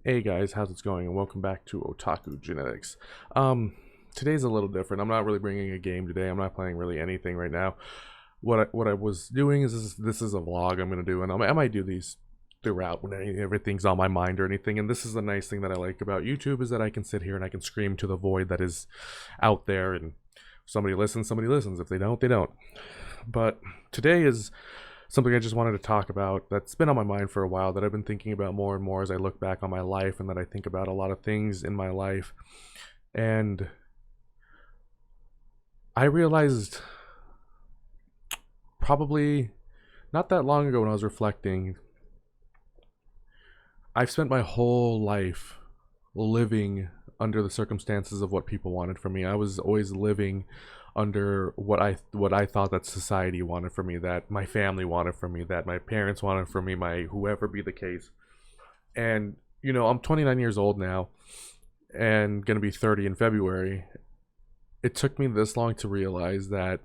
Hey guys, how's it going? And welcome back to Otaku Genetics. Today's a little different. I'm not really bringing a game today. I'm not playing really anything right now. What I was doing is this is a vlog I'm gonna do, and I might do these throughout when everything's on my mind or anything. And this is the nice thing that I like about YouTube is that I can sit here and I can scream to the void that is out there, and somebody listens, somebody listens. If they don't, they don't. But today is something I just wanted to talk about that's been on my mind for a while, that I've been thinking about more and more as I look back on my life, and that I think about a lot of things in my life. And I realized probably not that long ago when I was reflecting, I've spent my whole life living under the circumstances of what people wanted from me. I was always living under what I thought that society wanted from me, that my family wanted from me, that my parents wanted from me, my whoever be the case. And I'm 29 years old now and going to be 30 in February. It took me this long to realize that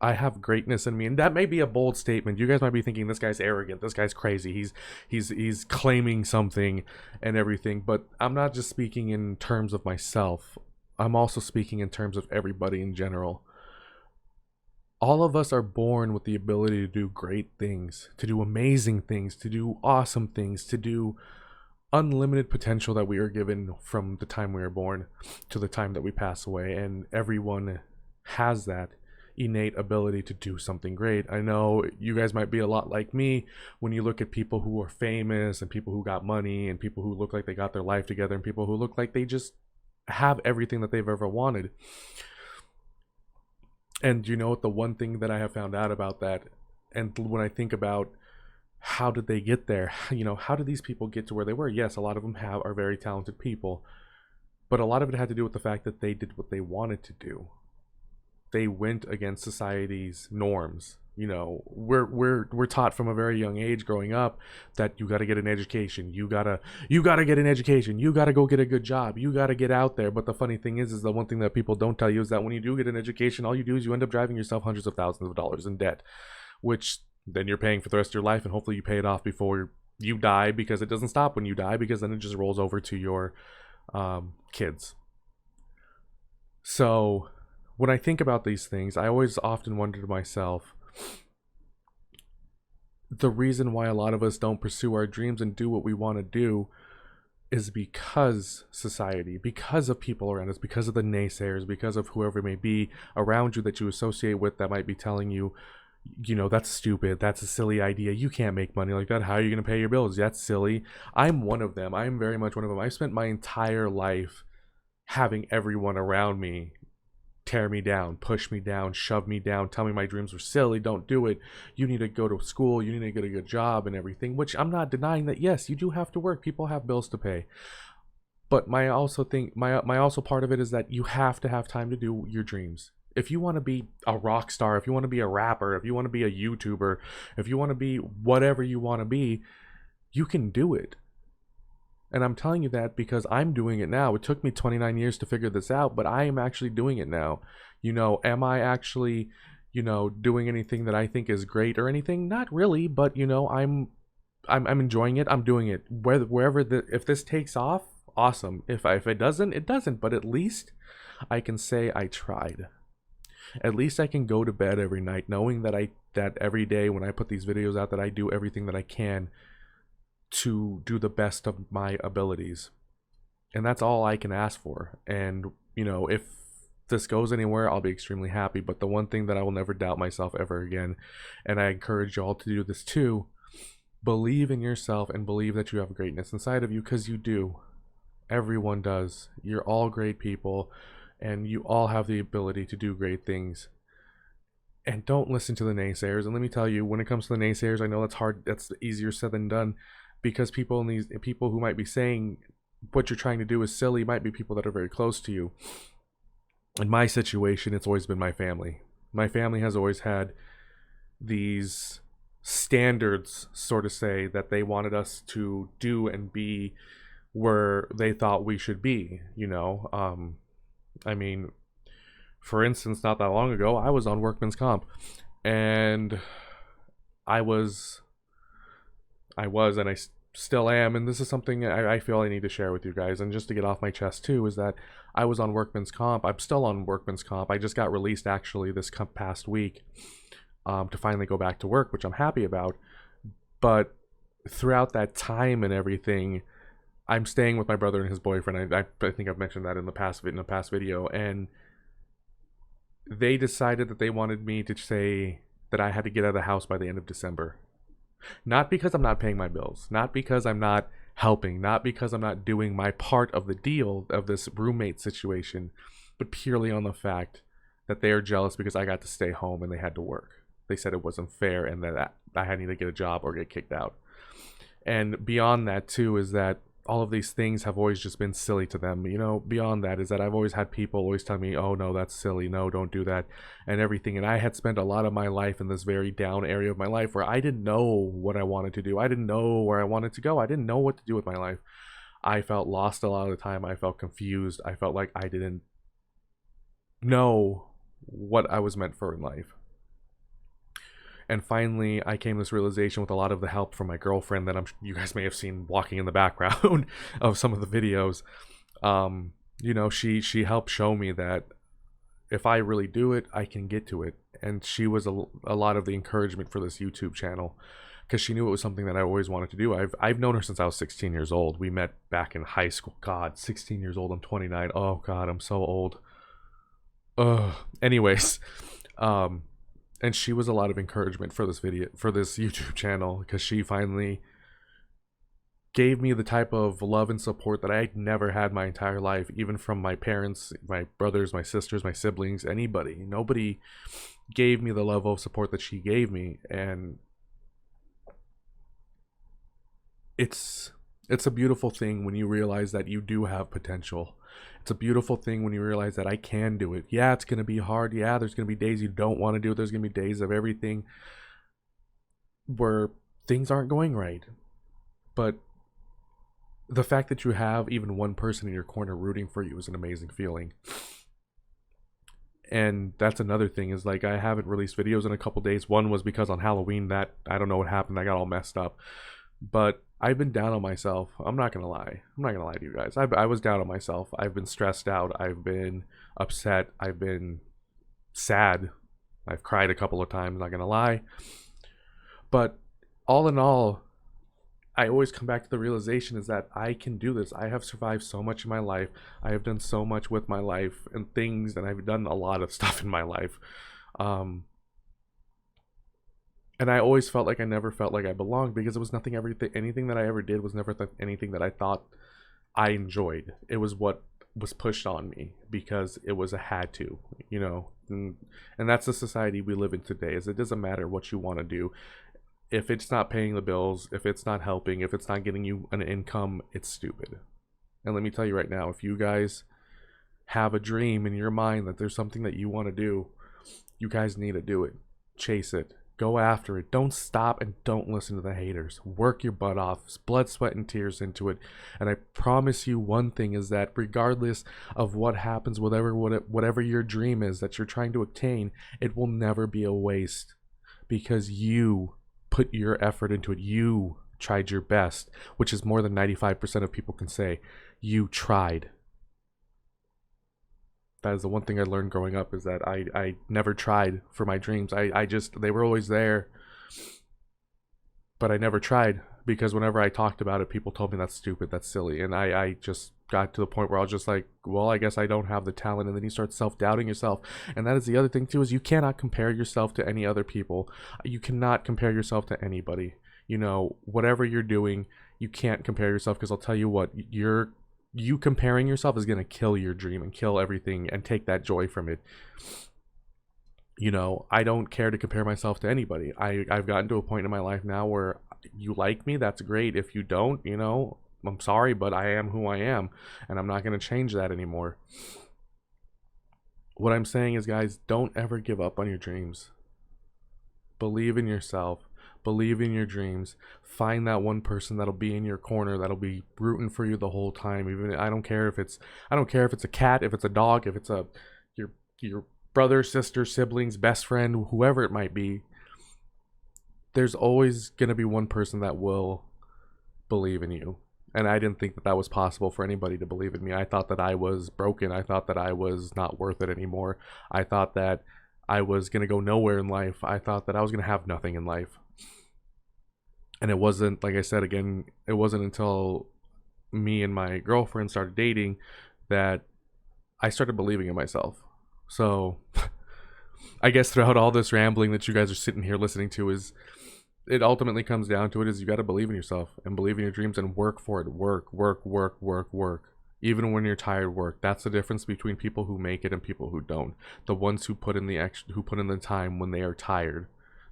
I have greatness in me, and that may be a bold statement. You guys might be thinking this guy's arrogant, this guy's crazy, he's claiming something and everything. But I'm not just speaking in terms of myself. I'm also speaking in terms of everybody in general. All of us are born with the ability to do great things, to do amazing things, to do awesome things, to do unlimited potential that we are given from the time we are born to the time that we pass away. And everyone has that innate ability to do something great. I know you guys might be a lot like me when you look at people who are famous and people who got money and people who look like they got their life together and people who look like they just have everything that they've ever wanted. And you know what, the one thing that I have found out about that, and when I think about how did they get there, how did these people get to where they were? Yes, a lot of them are very talented people, but a lot of it had to do with the fact that they did what they wanted to do. They went against society's norms. We're taught from a very young age growing up that you got to get an education, you got to get an education, you got to go get a good job, you got to get out there. But the funny thing is the one thing that people don't tell you is that when you do get an education, all you do is you end up driving yourself hundreds of thousands of dollars in debt, which then you're paying for the rest of your life, and hopefully you pay it off before you die, because it doesn't stop when you die, because then it just rolls over to your kids. So when I think about these things, I always often wonder to myself, the reason why a lot of us don't pursue our dreams and do what we want to do is because society, because of people around us, because of the naysayers, because of whoever may be around you that you associate with that might be telling you, that's stupid, that's a silly idea, you can't make money like that, how are you going to pay your bills, that's silly. I'm one of them. I'm very much one of them. I spent my entire life having everyone around me tear me down, push me down, shove me down, tell me my dreams were silly, don't do it, you need to go to school, you need to get a good job and everything, which I'm not denying that, yes, you do have to work, people have bills to pay. But my also part of it is that you have to have time to do your dreams. If you want to be a rock star, if you want to be a rapper, if you want to be a YouTuber, if you want to be whatever you want to be, you can do it. And I'm telling you that because I'm doing it now. It took me 29 years to figure this out, but I am actually doing it now. Am I actually, doing anything that I think is great or anything? Not really, but I'm enjoying it. I'm doing it. If this takes off, awesome. If it doesn't, it doesn't. But at least I can say I tried. At least I can go to bed every night knowing that every day when I put these videos out, that I do everything that I can to do the best of my abilities. And that's all I can ask for. And if this goes anywhere, I'll be extremely happy. But the one thing that I will never doubt myself ever again, and I encourage y'all to do this too, believe in yourself and believe that you have greatness inside of you, because you do. Everyone does. You're all great people, and you all have the ability to do great things. And don't listen to the naysayers. And let me tell you, when it comes to the naysayers, I know that's hard, that's easier said than done, because people who might be saying what you're trying to do is silly might be people that are very close to you. In my situation, it's always been my family. My family has always had these standards, sort of say, that they wanted us to do and be where they thought we should be. I mean, for instance, not that long ago, I was on workman's comp, and I was, and still am, and this is something I feel I need to share with you guys, and just to get off my chest too, is that I was on workman's comp. I'm still on workman's comp. I just got released actually this past week, to finally go back to work, which I'm happy about. But throughout that time and everything, I'm staying with my brother and his boyfriend. I think I've mentioned that in a past video, and they decided that they wanted me to say that I had to get out of the house by the end of December. Not because I'm not paying my bills, not because I'm not helping, not because I'm not doing my part of the deal of this roommate situation, but purely on the fact that they are jealous because I got to stay home and they had to work. They said it wasn't fair and that I had to get a job or get kicked out. And beyond that too is that all of these things have always just been silly to them. You know, beyond that is that I've always had people always tell me, oh no, that's silly, no, don't do that, and everything. And I had spent a lot of my life in this very down area of my life where I didn't know what I wanted to do. I didn't know where I wanted to go. I didn't know what to do with my life. I felt lost a lot of the time. I felt confused. I felt like I didn't know what I was meant for in life. And finally, I came to this realization with a lot of the help from my girlfriend that you guys may have seen walking in the background of some of the videos. You know, she helped show me that if I really do it, I can get to it. And she was a lot of the encouragement for this YouTube channel, because she knew it was something that I always wanted to do. I've known her since I was 16 years old. We met back in high school. God, 16 years old. I'm 29. Oh God, I'm so old. Anyways, and she was a lot of encouragement for this YouTube channel, because she finally gave me the type of love and support that I never had my entire life, even from my parents, my brothers, my sisters, my siblings, anybody. Nobody gave me the level of support that she gave me. And it's a beautiful thing when you realize that you do have potential. It's a beautiful thing when you realize that I can do it. Yeah, it's going to be hard. Yeah, there's going to be days you don't want to do it. There's going to be days of everything where things aren't going right. But the fact that you have even one person in your corner rooting for you is an amazing feeling. And that's another thing, is like, I haven't released videos in a couple days. One was because on Halloween, that I don't know what happened, I got all messed up. But I've been down on myself. I'm not gonna lie. I'm not gonna lie to you guys. I was down on myself. I've been stressed out. I've been upset. I've been sad. I've cried a couple of times, not gonna lie. But all in all, I always come back to the realization is that I can do this. I have survived so much in my life. I have done so much with my life and things, and I've done a lot of stuff in my life. And I always felt like I never felt like I belonged, because it was anything that I ever did was never anything that I thought I enjoyed. It was what was pushed on me because it was a had to, you know. And that's the society we live in today, is it doesn't matter what you want to do. If it's not paying the bills, if it's not helping, if it's not getting you an income, it's stupid. And let me tell you right now, if you guys have a dream in your mind that there's something that you want to do, you guys need to do it. Chase it. Go after it. Don't stop, and don't listen to the haters. Work your butt off, blood, sweat, and tears into it. And I promise you one thing, is that regardless of what happens, whatever your dream is that you're trying to attain, it will never be a waste, because you put your effort into it. You tried your best, which is more than 95% of people can say. You tried. That is the one thing I learned growing up, is that I never tried for my dreams. They were always there, but I never tried, because whenever I talked about it, people told me that's stupid, that's silly. And I just got to the point where I was just like, well, I guess I don't have the talent. And then you start self-doubting yourself. And that is the other thing too, is you cannot compare yourself to any other people. You cannot compare yourself to anybody. You know, whatever you're doing, you can't compare yourself, because I'll tell you what, you comparing yourself is going to kill your dream and kill everything and take that joy from it. You know, I don't care to compare myself to anybody. I've gotten to a point in my life now where you like me, that's great. If you don't, you know, I'm sorry, but I am who I am, and I'm not going to change that anymore. What I'm saying is, guys, don't ever give up on your dreams. Believe in yourself. Believe in your dreams. Find that one person that'll be in your corner, that'll be rooting for you the whole time. Even I don't care if it's a cat, if it's a dog, if it's your brother, sister, siblings, best friend, whoever it might be. There's always gonna be one person that will believe in you. And I didn't think that that was possible for anybody to believe in me. I thought that I was broken. I thought that I was not worth it anymore. I thought that I was going to go nowhere in life. I thought that I was going to have nothing in life. And it wasn't, like I said again, it wasn't until me and my girlfriend started dating that I started believing in myself. So I guess throughout all this rambling that you guys are sitting here listening to, is it ultimately comes down to it is you got to believe in yourself and believe in your dreams and work for it. Work. Even when you're tired, work. That's the difference between people who make it and people who don't. The ones who put in the time when they are tired.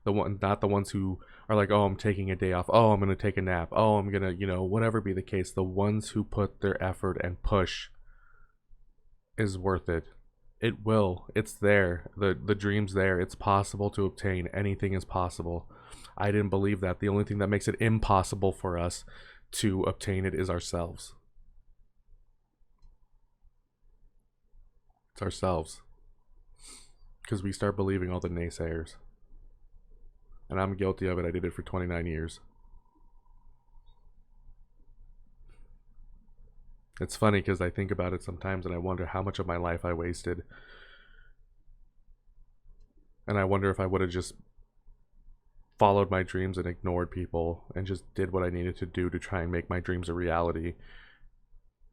Not the ones who are like, oh, I'm taking a day off. Oh, I'm gonna take a nap. Oh, I'm gonna, whatever be the case. The ones who put their effort and push is worth it. It will. It's there. The dream's there. It's possible to obtain. Anything is possible. I didn't believe that. The only thing that makes it impossible for us to obtain it is ourselves. It's ourselves. Because we start believing all the naysayers. And I'm guilty of it. I did it for 29 years. It's funny because I think about it sometimes and I wonder how much of my life I wasted. And I wonder if I would have just followed my dreams and ignored people and just did what I needed to do to try and make my dreams a reality,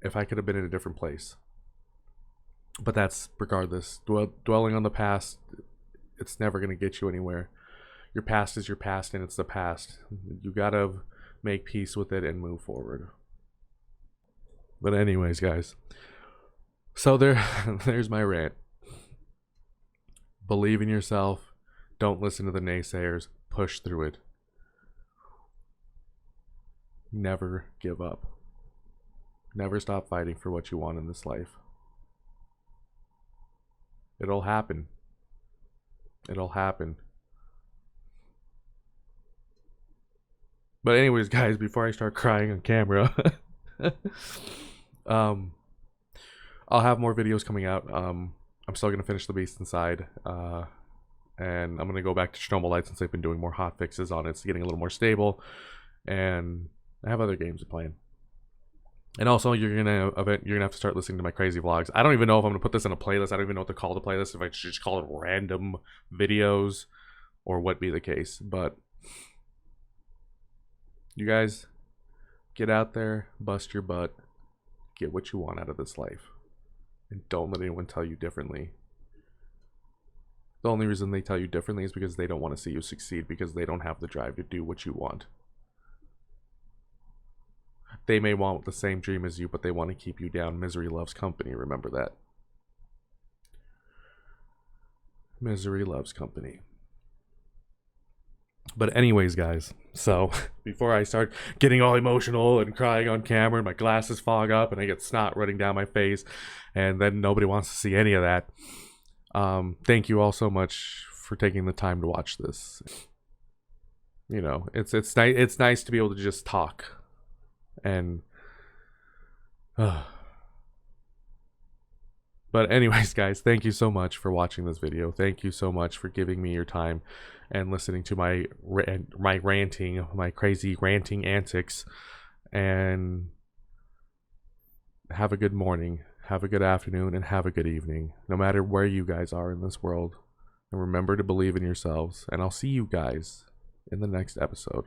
if I could have been in a different place. But that's regardless. Dwelling on the past, it's never going to get you anywhere. Your past is your past and it's the past. You gotta make peace with it and move forward. But anyways, guys, so there's my rant. Believe in yourself. Don't listen to the naysayers. Push through it. Never give up. Never stop fighting for what you want in this life. It'll happen. It'll happen. But anyways, guys, before I start crying on camera, I'll have more videos coming out. I'm still gonna finish The Beast Inside, and I'm gonna go back to Chernobyl Light since I've been doing more hot fixes on it. It's getting a little more stable, and I have other games playing. And also, you're gonna have to start listening to my crazy vlogs. I don't even know if I'm gonna put this in a playlist. I don't even know what to call the playlist. If I should just call it random videos, or what be the case. But you guys, get out there, bust your butt, get what you want out of this life, and don't let anyone tell you differently. The only reason they tell you differently is because they don't want to see you succeed, because they don't have the drive to do what you want. They may want the same dream as you, but they want to keep you down. Misery loves company. Remember that. Misery loves company. But anyways, guys, so before I start getting all emotional and crying on camera and my glasses fog up and I get snot running down my face and then nobody wants to see any of that, thank you all so much for taking the time to watch this. It's nice to be able to just talk. And but anyways, guys, thank you so much for watching this video. Thank you so much for giving me your time and listening to my ranting, my crazy ranting antics. And have a good morning, have a good afternoon, and have a good evening, no matter where you guys are in this world. And remember to believe in yourselves. And I'll see you guys in the next episode.